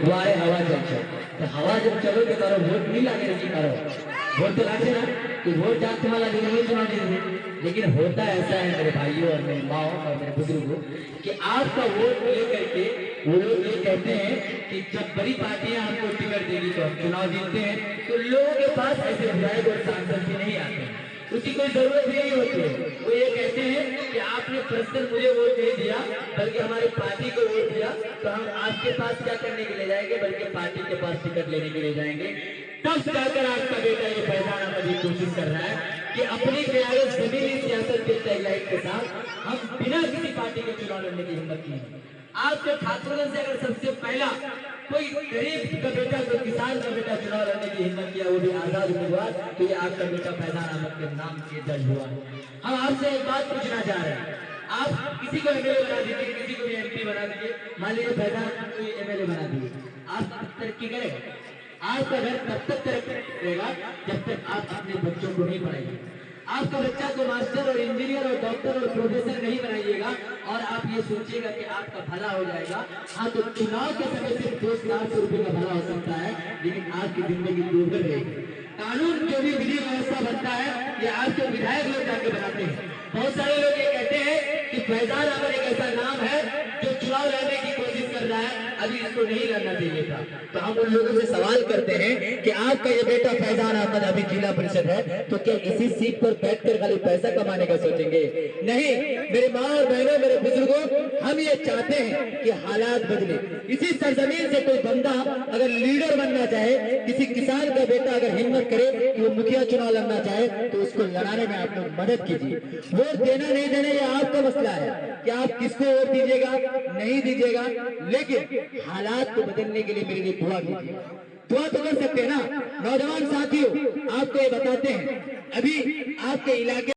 वारे हवा चल चल, तो हवा जब चलोगे तो वोट नहीं लागे नहीं करो, वोट तो लागे ना कि वोट जाते वाला दिन नहीं चुनाव दिन। लेकिन होता ऐसा है मेरे भाइयों और मेरी माओ और मेरे बुजुर्गों कि आपका वोट लेकर के वो लोग ये कहते हैं कि जब बड़ी पार्टियां हमको टिकट देगी तो हम चुनाव जीतते हैं, तो लोगों के पास ऐसे विधायक और सांसद भी नहीं आते हैं, उसकी कोई जरूरत भी नहीं होती है। वो ये कहते हैं कि आपने पर्सनल मुझे वोट नहीं दिया बल्कि हमारी पार्टी को वोट दिया, तो हम आपके पास क्या करने के लिए जाएंगे बल्कि पार्टी के पास टिकट लेने के लिए जाएंगे। तब जाकर आपका बेटा ये फैजान अहमद ये कोशिश कर रहा है कि अपनी क़यादत ज़मीनी सियासत के टैगलाइन के साथ हम बिना किसी पार्टी के चुनाव लड़ने की हिम्मत की है। आपके ठाकुरगंज से अगर सबसे पहला कोई गरीब का बेटा कोई किसान का बेटा चुनाव लड़ने की हिम्मत किया, वो भी आजाद उम्मीदवार, तो ये आपका बेटा फैजान अहमद के नाम से दर्ज हुआ। हम आपसे एक बात पूछना चाह रहे हैं, आप किसी को एमएलए बना दीजिए, किसी को भी एमपी बना दीजिए, मान लीजिए फैजान को एमएलए बना दीजिए, आप तरक्की करेगा? आपका घर तब तक तरक्की करेगा जब तक आप अपने बच्चों को नहीं पढ़ाइए। आपका बच्चा को मास्टर और इंजीनियर और डॉक्टर और प्रोफेसर नहीं बनाइएगा और आप ये सोचिएगा कि आपका भला हो जाएगा। हाँ, तो चुनाव के समय सिर्फ 2-400 रुपए का भला हो सकता है, लेकिन आपकी जिंदगी दूभर रहेगी। कानून जो भी विधि व्यवस्था बनता है ये आपके विधायक लोग जाके बनाते हैं। बहुत सारे लोग ये कहते हैं कि फैजान अहमद एक ऐसा नाम है जो चुनाव लड़ने की कोशिश कर रहा है, अभी इसको नहीं लड़ना चाहिए था। तो हम उन लोगों से सवाल करते हैं कि आपका ये बेटा फैजान अहमद अभी जिला परिषद है, तो क्या इसी सीट पर बैठकर खाली पैसा कमाने का सोचेंगे? नहीं मेरे माँ और बहनों, मेरे बुजुर्गों, हम ये चाहते हैं कि हालात बदले। इसी सरजमीन से कोई बंदा अगर लीडर बनना चाहे, किसी किसान का बेटा अगर हिम्मत करे कि वो मुखिया चुनाव लड़ना चाहे, तो उसको लड़ाने में आप लोग मदद कीजिए। वोट देना नहीं देना ये आपका मसला है कि आप किसको वोट दीजिएगा नहीं दीजिएगा, लेकिन हालात को बदलने के लिए मेरे लिए दुआ कीजिए। दुआ तो कर सकते हैं ना। नौजवान साथियों, आपको ये बताते हैं, अभी आपके इलाके